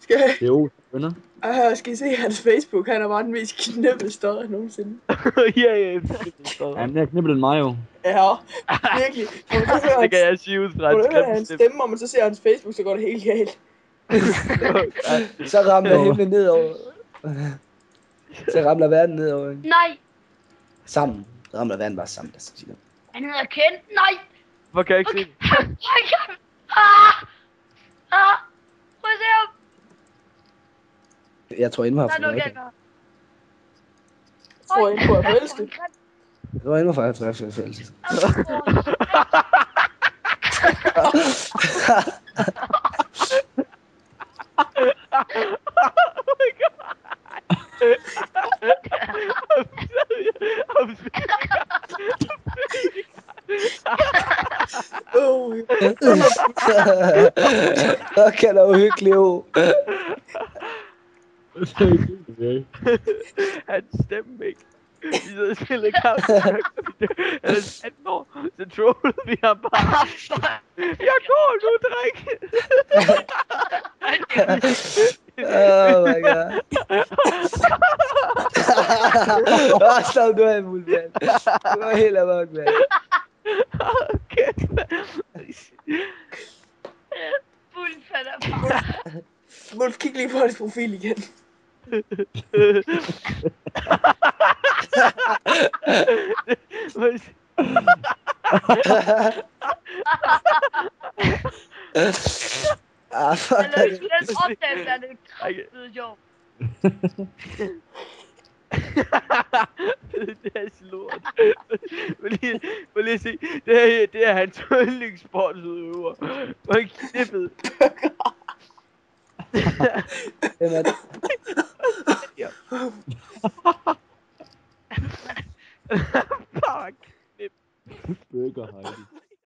Skal jeg... Det er jo venner. Skal I se hans Facebook? Han er bare den mest knippede større nogensinde. Ja. Han er mere knippet end mig jo. Ja, virkelig. Det kan jeg sige ud fra Når hans du hører hans stemme. stemme, og man så ser hans Facebook, så går det helt galt. Så ramler himlen nedover. Så ramler verden nedover. Nej, Sammen. Ramler verden bare sammen. han hedder Ken. Nej. Hvor kan jeg ikke se det? Prøv at se ham. Jeg tror inden var Der er noget for galt. Tror jeg på at forelske. Jeg tror inden var for fælles. Så kan der uhyggeligt ud. Hans stemme ikke. Vi sidder og spiller kamp. Han er 18 år, så trollede vi ham bare. Jeg går nu, dreng. Oh my god. Stop, du er en muld, mand. Du er helt amok, mand. Okay. Fuld fatter. Wolf, kig lige på hans profil igen. Fuck Den det. opdagelse er det kraftede sjov. Det er så lort. Må lige se. Det er hans yndlingssportsudøver. Hvor er knippet. Hvem er det? Ja.